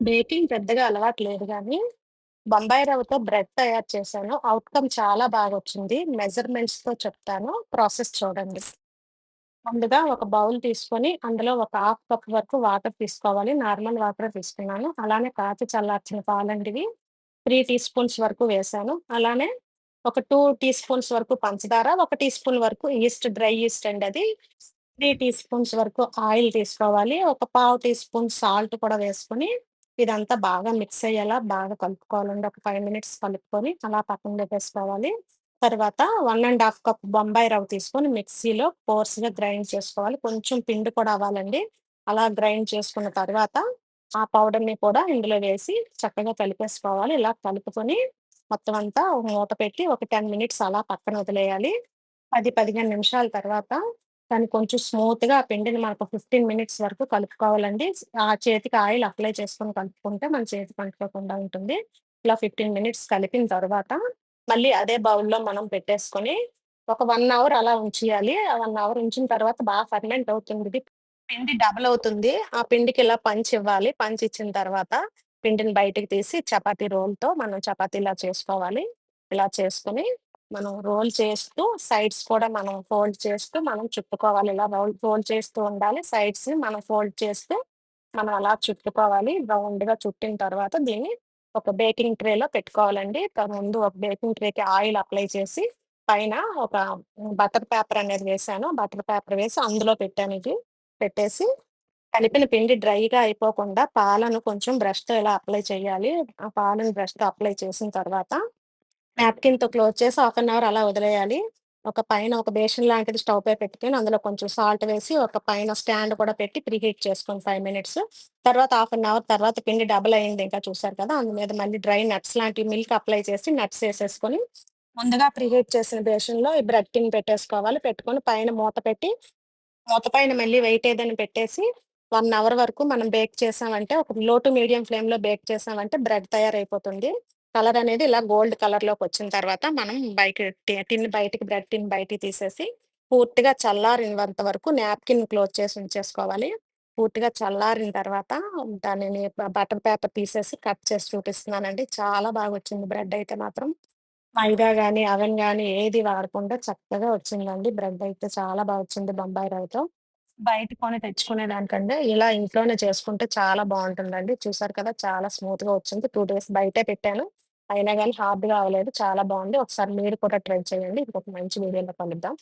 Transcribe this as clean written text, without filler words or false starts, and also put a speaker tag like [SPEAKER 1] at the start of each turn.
[SPEAKER 1] Baking పెద్దగా అలవాటు లేదు గానీ, బొంబాయి రవ్వతో బ్రెడ్ తయారు చేశాను. ఔట్‌కమ్ చాలా బాగొచ్చింది. మెజర్‌మెంట్స్‌తో చెప్తాను. ప్రాసెస్ చూడండి. ముందుగా ఒక బౌల్ తీసుకొని, అందులో ఒక హాఫ్ కప్ వరకు వాటర్ తీసుకోవాలి. నార్మల్ వాటరే తీసుకున్నాను. అలానే కాచి చల్లార్చిన పాలండివి 3 టీ స్పూన్స్ వరకు వేశాను. అలానే ఒక 2 టీ స్పూన్స్ వరకు పంచదార, ఒక టీ స్పూన్ వరకు ఈస్ట్, డ్రై ఈస్ట్ అండి అది. 3 టీ స్పూన్స్ వరకు ఆయిల్ తీసుకోవాలి. ఒక పావు టీ స్పూన్ సాల్ట్ కూడా వేసుకొని, ఇదంతా బాగా మిక్స్ అయ్యేలా బాగా కలుపుకోవాలండి. ఒక 5 మినిట్స్ కలుపుకొని అలా పక్కన పెట్టేసుకోవాలి. తర్వాత 1 ½ కప్ బొంబాయి రవ్వ తీసుకొని మిక్సీలో కోర్స్‌గా గ్రైండ్ చేసుకోవాలి. కొంచెం పిండి కూడా అవ్వాలండి. అలా గ్రైండ్ చేసుకున్న తర్వాత, ఆ పౌడర్‌ని కూడా ఇందులో వేసి చక్కగా కలిపేసుకోవాలి. ఇలా కలుపుకొని మొత్తం అంతా ఒక మూత పెట్టి ఒక 10 మినిట్స్ అలా పక్కన వదిలేయాలి. 10, 15 నిమిషాల తర్వాత దాన్ని కొంచెం స్మూత్‌గా ఆ పిండిని మనకు 15 మినిట్స్ వరకు కలుపుకోవాలండి. ఆ చేతికి ఆయిల్ అప్లై చేసుకొని కలుపుకుంటే మన చేతికి అంటుకోకుండా ఉంటుంది. ఇలా 15 మినిట్స్ కలిపిన తర్వాత మళ్ళీ అదే బౌల్‌లో మనం పెట్టేసుకొని ఒక 1 అవర్ అలా ఉంచేయాలి. ఆ 1 అవర్ ఉంచిన తర్వాత బాగా ఫెర్మెంట్ అవుతుంది ఇది. పిండి డబల్ అవుతుంది. ఆ పిండికి ఇలా పంచ్ ఇవ్వాలి. పంచ్ ఇచ్చిన తర్వాత పిండిని బయటికి తీసి చపాతీ రోల్‌తో మనం చపాతీలా చేసుకోవాలి. ఇలా చేసుకొని మనం రోల్ చేస్తూ సైడ్స్ కూడా మనం ఫోల్డ్ చేస్తూ మనం చుట్టుకోవాలి. ఇలా ఫోల్డ్ చేస్తూ ఉండాలి. సైడ్స్ మనం ఫోల్డ్ చేస్తూ మనం అలా చుట్టుకోవాలి. రౌండ్‌గా చుట్టిన తర్వాత దీన్ని ఒక బేకింగ్ ట్రేలో పెట్టుకోవాలండి. ముందు ఒక బేకింగ్ ట్రేకి ఆయిల్ అప్లై చేసి పైన ఒక బటర్ పేపర్ అనేది వేశాను. బటర్ పేపర్ వేసి అందులో పెట్టానిది. పెట్టేసి కలిపిన పిండి డ్రైగా అయిపోకుండా పాలను కొంచెం బ్రష్‌తో ఇలా అప్లై చేయాలి. ఆ పాలను బ్రష్‌తో అప్లై చేసిన తర్వాత నాప్కిన్‌తో క్లోజ్ చేసి హాఫ్ అన్ అవర్ అలా వదిలేయాలి. ఒక పైన ఒక బేషన్ లాంటిది స్టవ్ పై పెట్టుకొని అందులో కొంచెం సాల్ట్ వేసి ఒక పైన స్టాండ్ కూడా పెట్టి ప్రీహీట్ చేసుకోండి 5 మినిట్స్. తర్వాత హాఫ్ అన్ అవర్ తర్వాత పిండి డబుల్ అయింది ఇంకా చూసారు కదా! అందు మీద మళ్ళీ డ్రై నట్స్ లాంటివి మిల్క్ అప్లై చేసి నట్స్ ఏసేసుకొని ముందుగా ప్రీహీట్ చేసిన బేషన్‌లో ఈ బ్రెడ్ టిన్ పెట్టేసుకోవాలి. పెట్టుకొని పైన మూత పెట్టి మూత పైన మళ్ళీ వెయిట్ ఏదైనా పెట్టేసి 1 అవర్ వరకు మనం బేక్ చేసామంటే ఒక లో టు మీడియం ఫ్లేమ్‌లో బేక్ చేసామంటే బ్రెడ్ తయారైపోతుంది. కలర్ అనేది ఇలా గోల్డ్ కలర్‌లోకొచ్చిన తర్వాత మనం బయకి టిన్ బయటికి బ్రెడ్ టిన్ బయటికి తీసేసి పూర్తిగా చల్లారినంత వరకు నాప్కిన్ క్లోజ్ చేసి ఉంచేసుకోవాలి. పూర్తిగా చల్లారిన తర్వాత దానిని బటర్ పేపర్ తీసేసి కట్ చేసి చూపిస్తున్నానండి. చాలా బాగొచ్చింది బ్రెడ్ అయితే మాత్రం. మైదా గాని, అవెన్ గాని ఏది వాడకుండా చక్కగా వచ్చిందండి. బ్రెడ్ అయితే చాలా బా వచ్చింది బొంబాయి రవ్వతో. బయట కొని తెచ్చుకునే దానికంటే ఇలా ఇంట్లోనే చేసుకుంటే చాలా బావుంటుందండి. చూసారు కదా! చాలా స్మూత్‌గా వచ్చింది. 2 డేస్ బయటే పెట్టాను. అయినా గాని హార్డ్‌గా అవ్వలేదు. చాలా బావుంది. ఒకసారి మీరు కూడా ట్రై చేయండి. ఇంకొక మంచి వీడియోలో కలుద్దాం.